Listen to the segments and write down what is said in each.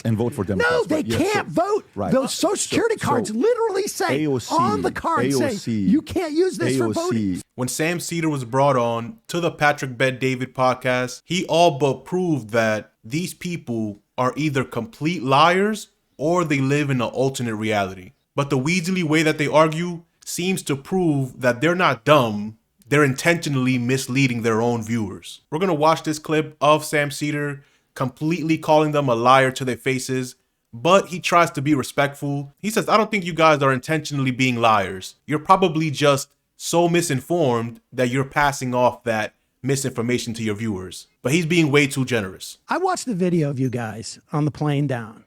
and vote for Democrats. No, they can't vote. Right. Those Social Security cards literally say on the card, say you can't use this for voting. When Sam Seder was brought on to the Patrick Bet David podcast, he all but proved that these people are either complete liars or they live in an alternate reality. But the weaselly way that they argue seems to prove that they're not dumb. They're intentionally misleading their own viewers. We're going to watch this clip of Sam Seder completely calling them a liar to their faces, but he tries to be respectful. He says, I don't think you guys are intentionally being liars. You're probably just so misinformed that you're passing off that misinformation to your viewers. But he's being way too generous. I watched the video of you guys on the plane down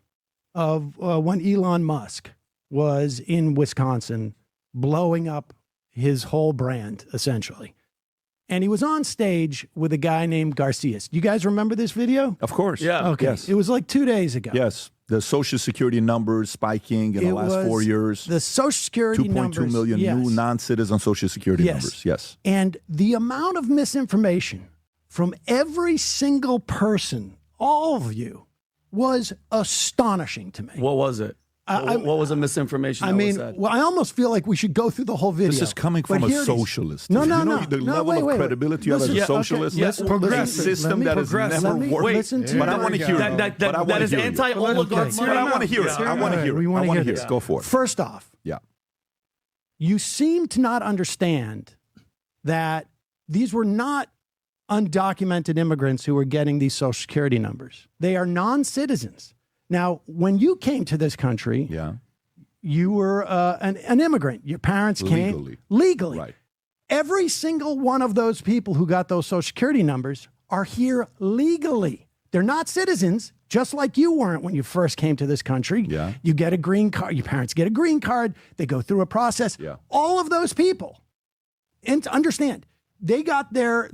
of when Elon Musk was in Wisconsin blowing up his whole brand, essentially. And he was on stage with a guy named Garcias. You guys remember this video? Of course. Yeah. Okay. Yes. It was like 2 days ago. Yes. The Social Security numbers spiking in the last 4 years. The Social Security numbers. 2.2 million new non-citizen Social Security numbers. Yes. And the amount of misinformation from every single person, all of you, was astonishing to me. What was it? What was the misinformation? I mean, well, I almost feel like we should go through the whole video. This is coming from a socialist. No, no, you know no. the level of credibility you have as a socialist. Okay, yes, progressive system that has never worked. But I want to hear it. That is anti-oligarchy. But I want to hear it. I want to hear it. We want to hear this. Go for it. First off, you seem to not understand that these were not undocumented immigrants who were getting these Social Security numbers. They are non-citizens. Now, when you came to this country, you were an immigrant. Your parents came legally. Right. Every single one of those people who got those Social Security numbers are here legally. They're not citizens, just like you weren't when you first came to this country. Yeah. You get a green card. Your parents get a green card. They go through a process. Yeah. All of those people, and to understand, they got their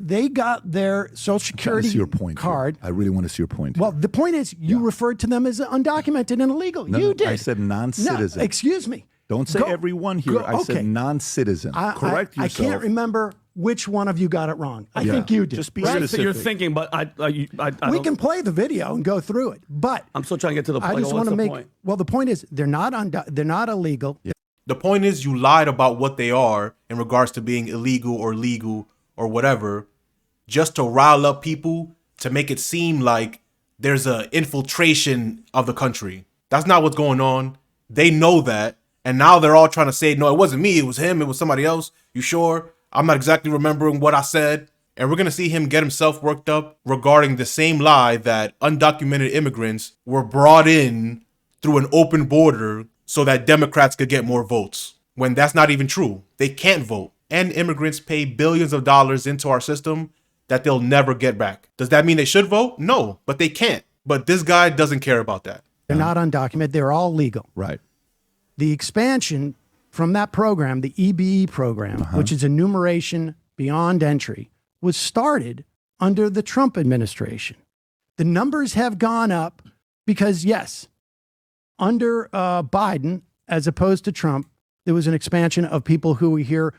Social Security card. Here. I really want to see your point. Well, the point is, you referred to them as undocumented and illegal. No, you did. I said non-citizen. No, excuse me. Don't say everyone here. I said non-citizen. Correct yourself. I can't remember which one of you got it wrong. I think you did. Just be right? specific. So you're thinking, but we can play the video and go through it. But I'm still trying to get to the point. I just want to make. Point? Well, the point is, they're not illegal. Yeah. The point is, you lied about what they are in regards to being illegal or legal or whatever, just to rile up people, to make it seem like there's an infiltration of the country. That's not what's going on. They know that. And now they're all trying to say, no, it wasn't me. It was him. It was somebody else. You sure? I'm not exactly remembering what I said. And we're going to see him get himself worked up regarding the same lie that undocumented immigrants were brought in through an open border so that Democrats could get more votes, when that's not even true. They can't vote. And immigrants pay billions of dollars into our system that they'll never get back. Does that mean they should vote? No, but they can't. But this guy doesn't care about that. They're not undocumented. They're all legal. Right. The expansion from that program, the EBE program, which is enumeration beyond entry, was started under the Trump administration. The numbers have gone up because, yes, under Biden, as opposed to Trump, there was an expansion of people who were here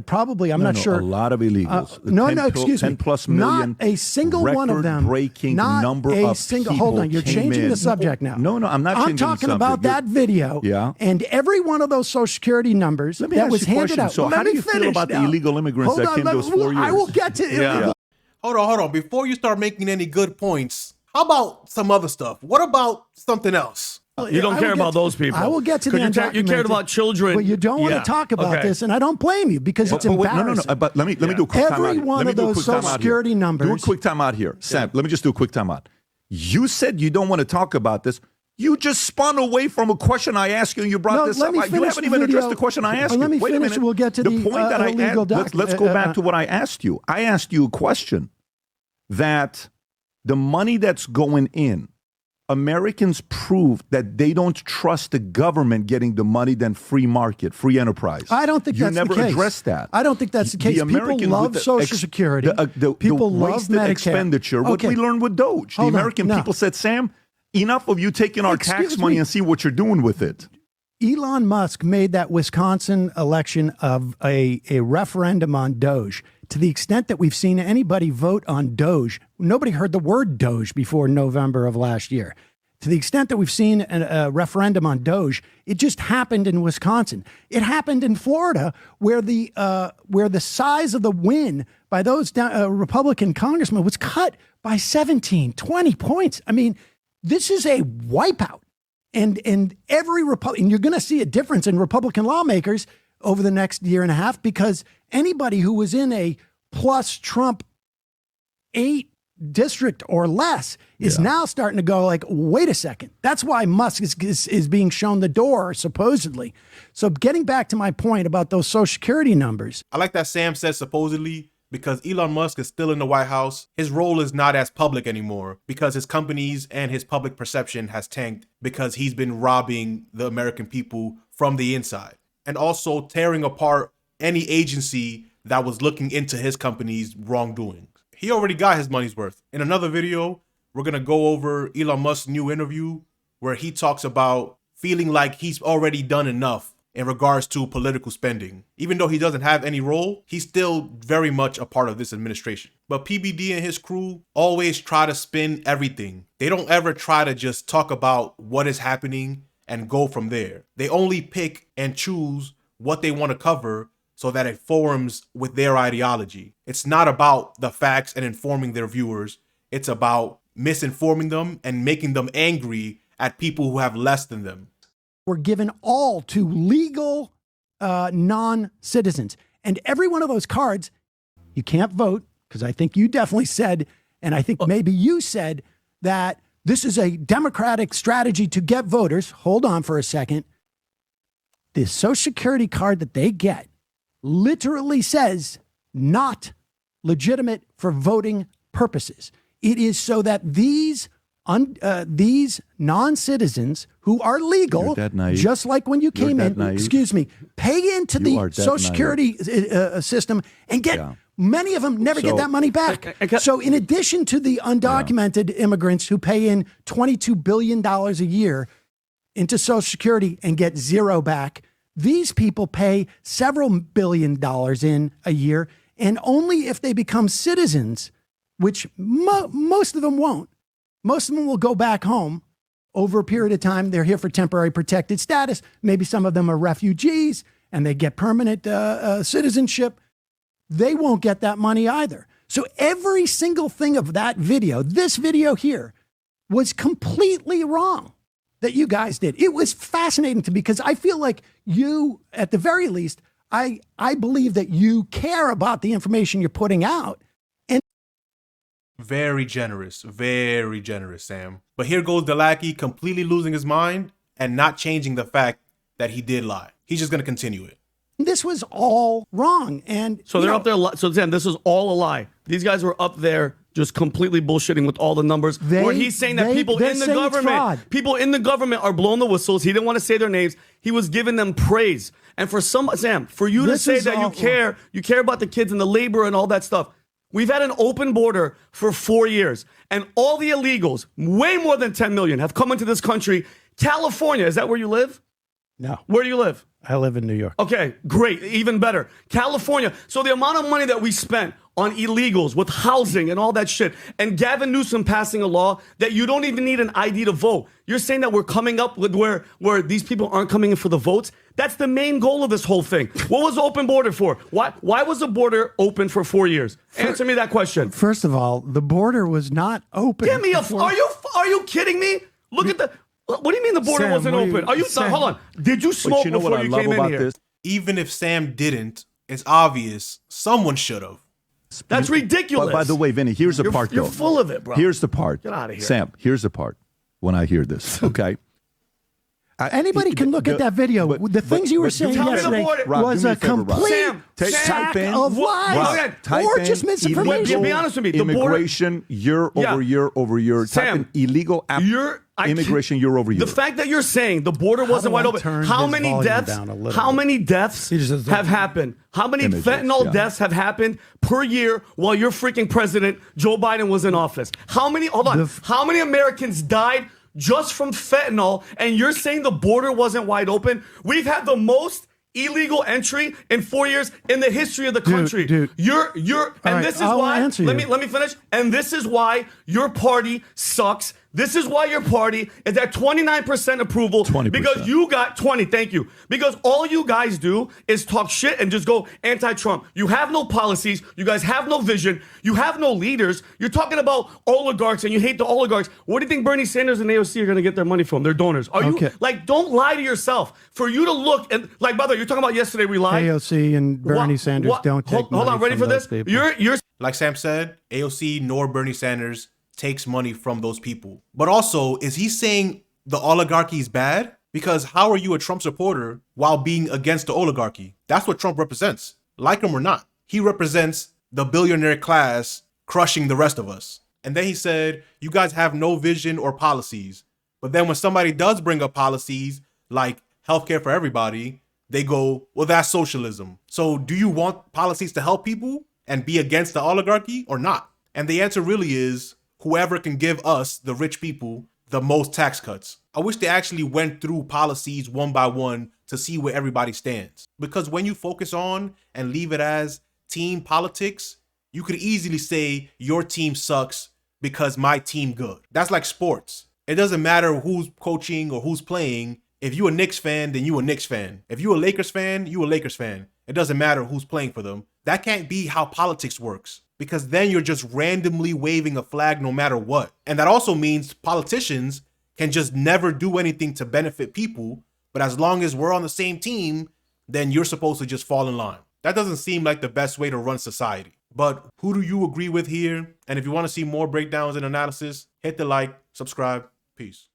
probably, I'm not sure. A lot of illegals. Excuse me. 10 plus million. Not a single one of them. Breaking number of people. Hold on, you're changing the subject now. No, I'm not changing the subject. I'm talking about that video. Yeah. And every one of those Social Security numbers that was handed out. So how do you feel about the illegal immigrants that came those 4 years? I will get to illegal. Hold on. Before you start making any good points, how about some other stuff? What about something else? You don't care about those people. I will get to the undocumented. You cared about children. But you don't want to talk about this, and I don't blame you because it's embarrassing. No. But let me do a quick time out. Every one of those Social Security numbers. Do a quick time out here. Sam, let me just do a quick time out. You said you don't want to talk about this. You just spun away from a question I asked you, and you brought this up. You haven't even addressed the question I asked you. Let me Wait a finish. minute. We'll get to the point that I asked. Let's go back to what I asked you. I asked you a question that the money that's going in, Americans prove that they don't trust the government getting the money than free market, free enterprise. I don't think that's the case. You never addressed that. I don't think that's the case. People love Social Security. People love Medicare. Expenditure. What we learned with Doge. The American people said, Sam, enough of you taking our tax money and see what you're doing with it. Elon Musk made that Wisconsin election of a referendum on Doge. To the extent that we've seen anybody vote on Doge, nobody heard the word Doge before November of last year. to the extent that we've seen a referendum on Doge, it just happened in Wisconsin. It happened in Florida, where the size of the win by those Republican congressmen was cut by 17, 20 points. I mean, this is a wipeout. And every Republican, you're going to see a difference in Republican lawmakers over the next year and a half, because anybody who was in a plus Trump 8 district or less is now starting to go like, wait a second. That's why Musk is being shown the door, supposedly. So getting back to my point about those Social Security numbers. I like that Sam said supposedly, because Elon Musk is still in the White House. His role is not as public anymore because his companies and his public perception has tanked because he's been robbing the American people from the inside and also tearing apart any agency that was looking into his company's wrongdoing. He already got his money's worth. In another video, we're going to go over Elon Musk's new interview where he talks about feeling like he's already done enough in regards to political spending. Even though he doesn't have any role, he's still very much a part of this administration. But PBD and his crew always try to spin everything. They don't ever try to just talk about what is happening and go from there. They only pick and choose what they want to cover so that it forms with their ideology. It's not about the facts and informing their viewers. It's about misinforming them and making them angry at people who have less than them. Were given all to legal non-citizens. And every one of those cards, you can't vote, because I think you definitely said, and I think maybe you said, that this is a Democratic strategy to get voters. Hold on for a second. The Social Security card that they get literally says not legitimate for voting purposes. It is so that these non-citizens who are legal, just like when you came in, pay into the Social Security system and get, many of them never get that money back. So in addition to the undocumented immigrants who pay in $22 billion a year into Social Security and get zero back, these people pay several $billion in a year, and only if they become citizens, which most of them won't. Most of them will go back home over a period of time. They're here for temporary protected status. Maybe some of them are refugees and they get permanent citizenship. They won't get that money either. So every single thing of that video, this video here, was completely wrong that you guys did. It was fascinating to me because I feel like you, at the very least, I believe that you care about the information you're putting out. Very generous, Sam. But here goes the lackey completely losing his mind and not changing the fact that he did lie. He's just going to continue it. This was all wrong. And so they're up there. So Sam, this is all a lie. These guys were up there just completely bullshitting with all the numbers. Where he's saying that people in the government are blowing the whistles. He didn't want to say their names. He was giving them praise. And for Sam, for you to say that you care about the kids and the labor and all that stuff. We've had an open border for 4 years, and all the illegals, way more than 10 million, have come into this country. California, is that where you live? No. Where do you live? I live in New York. Okay, great, even better. California. So the amount of money that we spent on illegals with housing and all that shit, and Gavin Newsom passing a law that you don't even need an ID to vote. You're saying that we're coming up with where these people aren't coming in for the votes? That's the main goal of this whole thing. What was the open border for? Why was the border open for 4 years? Answer me that question. First of all, the border was not open. Give me are you kidding me? Look at the. What do you mean the border wasn't open? Hold on. Did you smoke before you came in here? Even if Sam didn't, it's obvious someone should have. That's ridiculous. By the way, Vinny, here's the part, though. You're full of it, bro. Here's the part. Get out of here. Sam, here's the part when I hear this, okay? Anybody can look at that video. The things you were saying yesterday was a complete sack of lies or just misinformation. Be honest with me. Immigration year over year over year. Type in illegal immigration year over year. The fact that you're saying the border wasn't wide open. How many deaths have happened? How many fentanyl deaths have happened per year while your freaking president, Joe Biden, was in office? How many Americans died just from fentanyl, and you're saying the border wasn't wide open? We've had the most illegal entry in 4 years in the history of the country. Dude. This is why, let me finish. And this is why your party sucks. This is why your party is at 29% approval. 20%. Because you got 20. Thank you. Because all you guys do is talk shit and just go anti-Trump. You have no policies. You guys have no vision. You have no leaders. You're talking about oligarchs and you hate the oligarchs. What do you think Bernie Sanders and AOC are going to get their money from? Their donors. Are you like, don't lie to yourself. For you to look and like, brother, you're talking about yesterday we lied. AOC and Bernie Sanders don't take money. Hold on, ready from for those this? people. You're Like Sam said, AOC nor Bernie Sanders takes money from those people. But also, is he saying the oligarchy is bad? Because how are you a Trump supporter while being against the oligarchy? That's what Trump represents. Like him or not, he represents the billionaire class crushing the rest of us. And then he said, you guys have no vision or policies. But then when somebody does bring up policies like healthcare for everybody, they go, well, that's socialism. So do you want policies to help people and be against the oligarchy or not? And the answer really is whoever can give us, the rich people, the most tax cuts. I wish they actually went through policies one by one to see where everybody stands. Because when you focus on and leave it as team politics, you could easily say your team sucks because my team good. That's like sports. It doesn't matter who's coaching or who's playing. If you a Knicks fan, then you a Knicks fan. If you a Lakers fan, you a Lakers fan. It doesn't matter who's playing for them. That can't be how politics works, because then you're just randomly waving a flag no matter what. And that also means politicians can just never do anything to benefit people. But as long as we're on the same team, then you're supposed to just fall in line. That doesn't seem like the best way to run society. But who do you agree with here? And if you want to see more breakdowns and analysis, hit the like, subscribe. Peace.